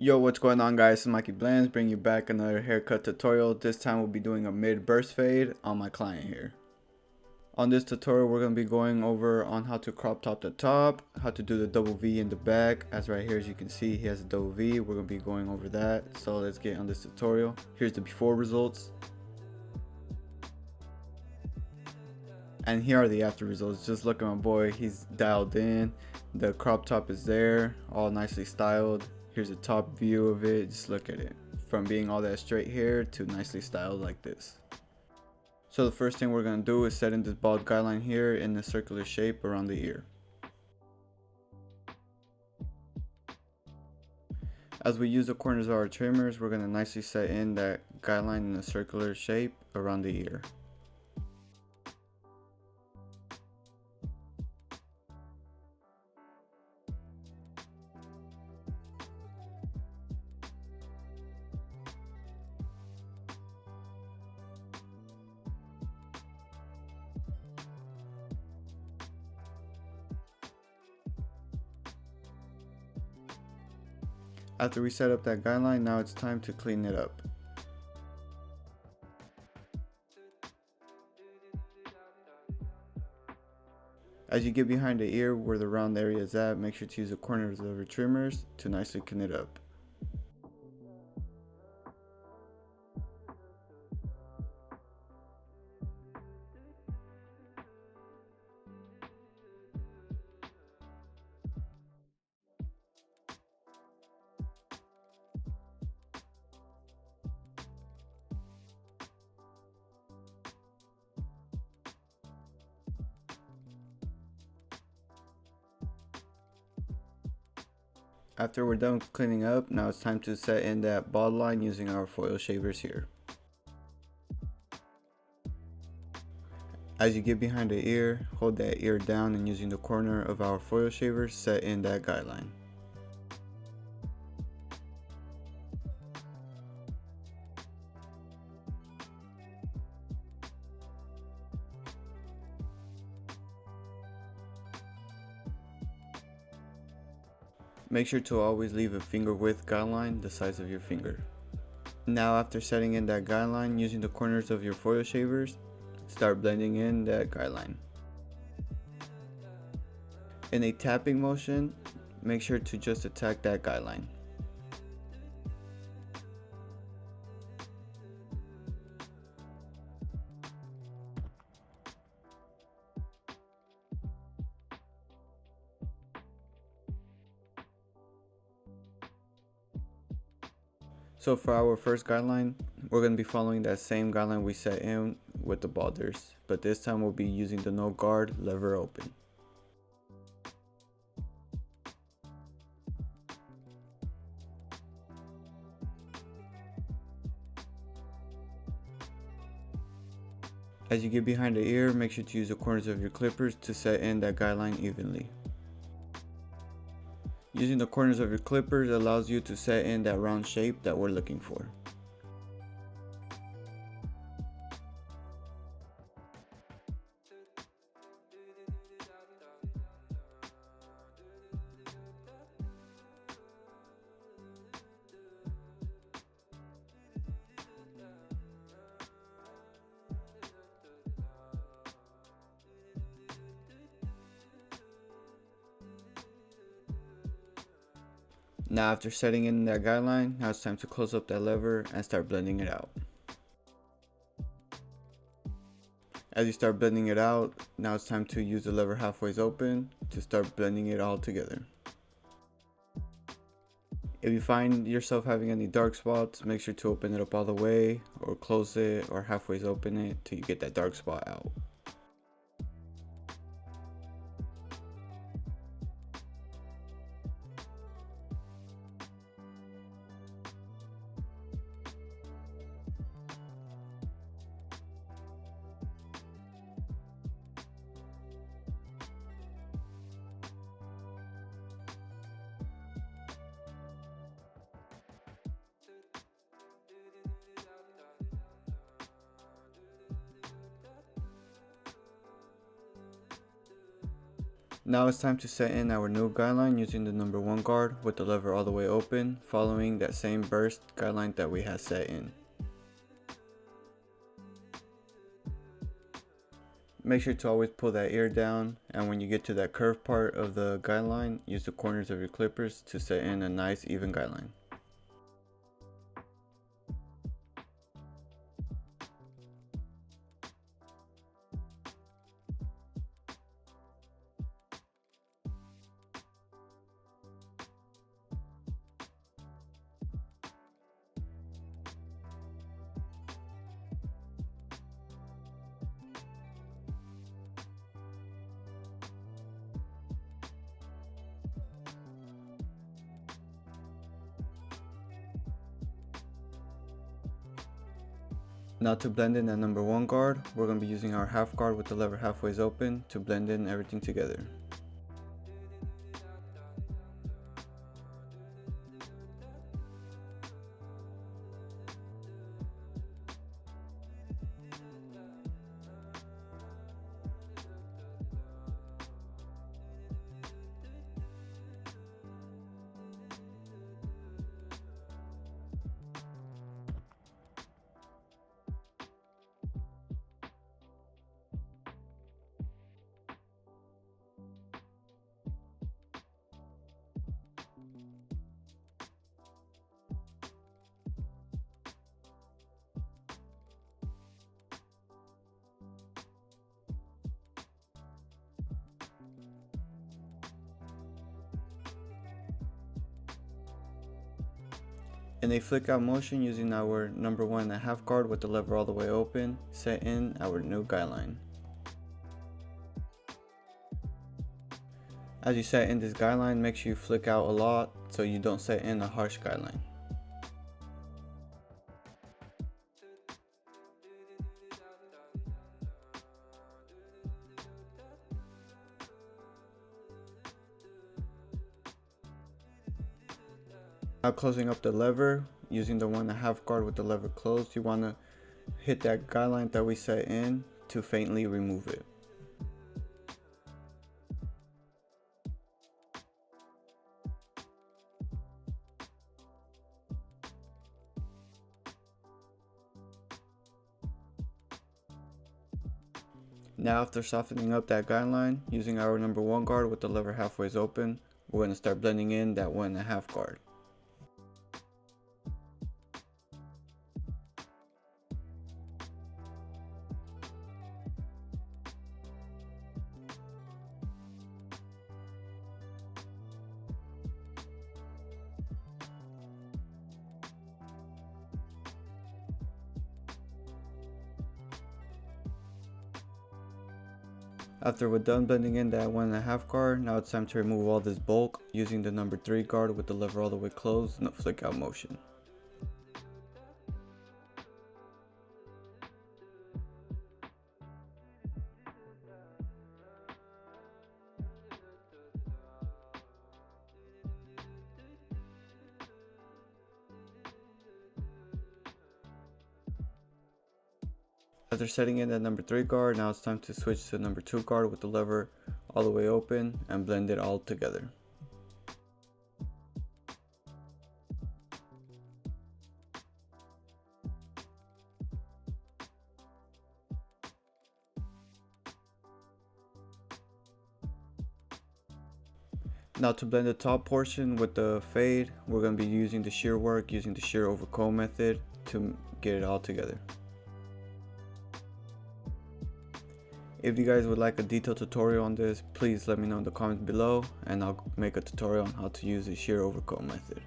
Yo, what's going on, guys? This is Mikey Blends, bringing you back another haircut tutorial. This time we'll be doing a mid burst fade on my client here. On this tutorial, we're going to be going over on how to crop top the top, how to do the double V in the back. As right here, as you can see, he has a double V. We're going to be going over that. So let's get on this tutorial. Here's the before results. And here are the after results. Just look at my boy, he's dialed in. The crop top is there, all nicely styled. Here's a top view of it. Just look at it, from being all that straight hair to nicely styled like this. So the first thing we're going to do is set in this bald guideline here in a circular shape around the ear. As we use the corners of our trimmers, we're going to nicely set in that guideline in a circular shape around the ear. After we set up that guideline, now it's time to clean it up. As you get behind the ear where the round area is at, make sure to use the corners of your trimmers to nicely clean it up. After we're done cleaning up, now it's time to set in that bald line using our foil shavers here. As you get behind the ear, hold that ear down and using the corner of our foil shavers, set in that guideline. Make sure to always leave a finger width guideline the size of your finger. Now after setting in that guideline, using the corners of your foil shavers, start blending in that guideline. In a tapping motion, make sure to just attack that guideline. So for our first guideline, we're going to be following that same guideline we set in with the balders, but this time we'll be using the no guard lever open. As you get behind the ear, make sure to use the corners of your clippers to set in that guideline evenly. Using the corners of your clippers allows you to set in that round shape that we're looking for. Now after setting in that guideline, now it's time to close up that lever and start blending it out. As you start blending it out, now it's time to use the lever halfway open to start blending it all together. If you find yourself having any dark spots, make sure to open it up all the way or close it or halfway open it till you get that dark spot out. Now it's time to set in our new guideline using the number 1 guard with the lever all the way open, following that same burst guideline that we had set in. Make sure to always pull that ear down, and when you get to that curved part of the guideline, use the corners of your clippers to set in a nice even guideline. Now to blend in that number 1 guard, we're going to be using our half guard with the lever halfways open to blend in everything together. In a flick out motion using our number 1.5 guard with the lever all the way open, set in our new guideline. As you set in this guideline, make sure you flick out a lot so you don't set in a harsh guideline. Now closing up the lever, using the 1.5 guard with the lever closed, you want to hit that guideline that we set in to faintly remove it. Now after softening up that guideline, using our number 1 guard with the lever halfways open, we're going to start blending in that 1.5 guard. After we're done blending in that 1.5 guard, now it's time to remove all this bulk using the number 3 guard with the lever all the way closed in a flick out motion. After setting in that number 3 guard, now it's time to switch to number 2 guard with the lever all the way open and blend it all together. Now to blend the top portion with the fade, we're going to be using the shear work, using the shear over comb method to get it all together. If you guys would like a detailed tutorial on this, please let me know in the comments below and I'll make a tutorial on how to use the shear over comb method.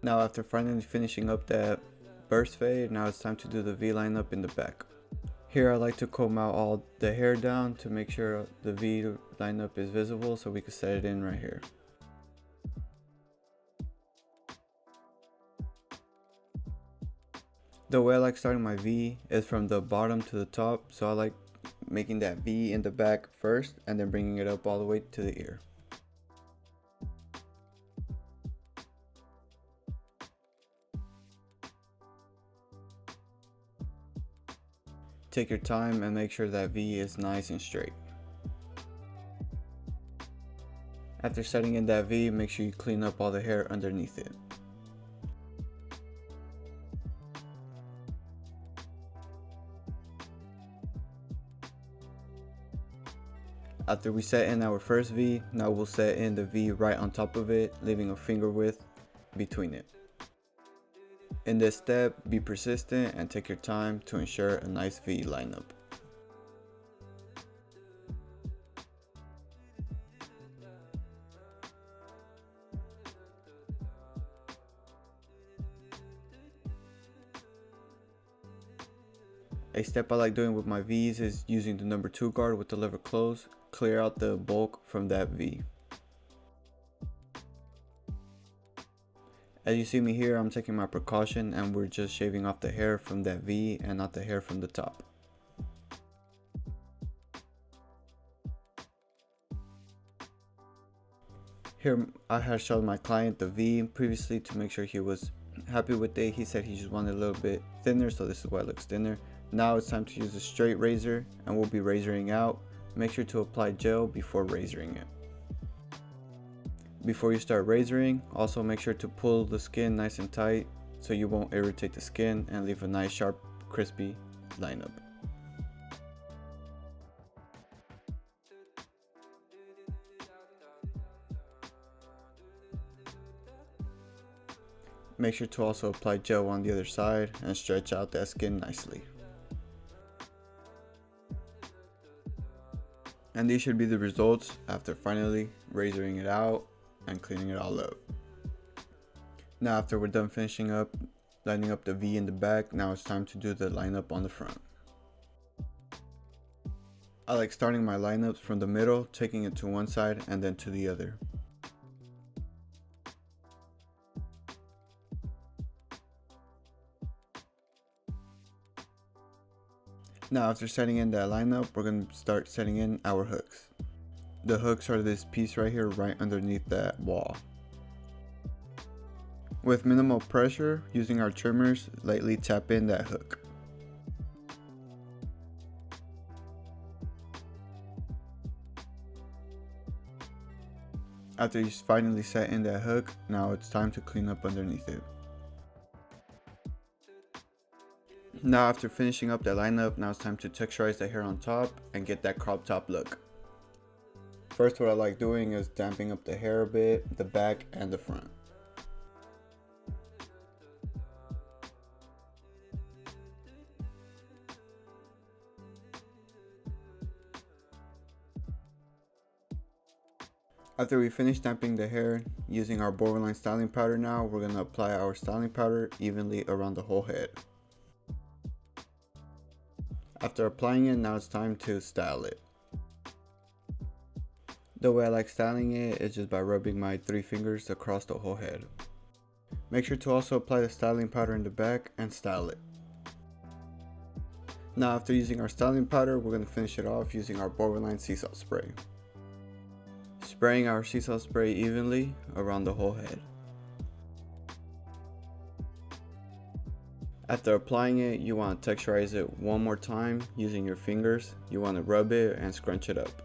Now after finally finishing up that burst fade, now it's time to do the V line up in the back. Here I like to comb out all the hair down to make sure the V lineup is visible so we can set it in right here. The way I like starting my V is from the bottom to the top, so I like making that V in the back first and then bringing it up all the way to the ear. Take your time and make sure that V is nice and straight. After setting in that V, make sure you clean up all the hair underneath it. After we set in our first V, now we'll set in the V right on top of it, leaving a finger width between it. In this step, be persistent and take your time to ensure a nice V lineup. A step I like doing with my V's is using the number 2 guard with the lever closed. Clear out the bulk from that V. As you see me here, I'm taking my precaution and we're just shaving off the hair from that V and not the hair from the top. Here I had shown my client the V previously to make sure he was happy with it. He said he just wanted a little bit thinner, so this is why it looks thinner. Now it's time to use a straight razor and we'll be razoring out. Make sure to apply gel before razoring it. Before you start razoring, also make sure to pull the skin nice and tight so you won't irritate the skin and leave a nice sharp crispy lineup. Make sure to also apply gel on the other side and stretch out that skin nicely. And these should be the results after finally razoring it out and cleaning it all up. Now after we're done finishing up, lining up the V in the back, now it's time to do the lineup on the front. I like starting my lineups from the middle, taking it to one side and then to the other. Now after setting in that lineup, we're going to start setting in our hooks. The hooks are this piece right here, right underneath that wall. With minimal pressure, using our trimmers, lightly tap in that hook. After you finally set in that hook, now it's time to clean up underneath it. Now after finishing up that lineup, now it's time to texturize the hair on top and get that crop top look. First, what I like doing is damping up the hair a bit, the back and the front. After we finish damping the hair, using our Borderline styling powder now, we're going to apply our styling powder evenly around the whole head. After applying it, now it's time to style it. The way I like styling it is just by rubbing my 3 fingers across the whole head. Make sure to also apply the styling powder in the back and style it. Now after using our styling powder, we're going to finish it off using our Borderline sea salt spray. Spraying our sea salt spray evenly around the whole head. After applying it, you want to texturize it one more time using your fingers. You want to rub it and scrunch it up.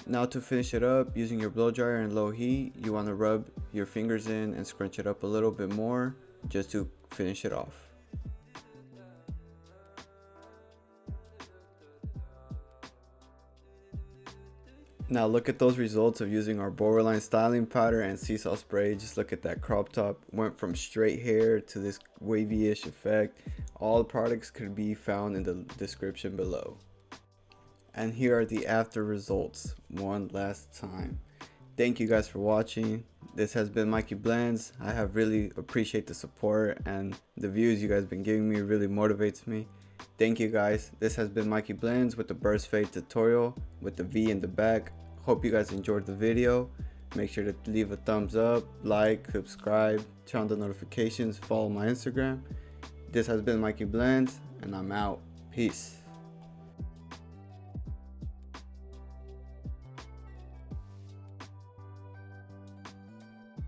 Now to finish it up, using your blow dryer and low heat, you want to rub your fingers in and scrunch it up a little bit more just to finish it off. Now look at those results of using our Borderline styling powder and sea salt spray. Just look at that crop top. Went from straight hair to this wavy-ish effect. All the products could be found in the description below. And here are the after results one last time. Thank you guys for watching. This has been Mikey Blends. I have really appreciate the support, and the views you guys been giving me really motivates me. Thank you guys. This has been Mikey Blends with the burst fade tutorial with the V in the back. Hope you guys enjoyed the video. Make sure to leave a thumbs up, like, subscribe, turn on the notifications, follow my Instagram. This has been Mikey Blends, and I'm out. Peace.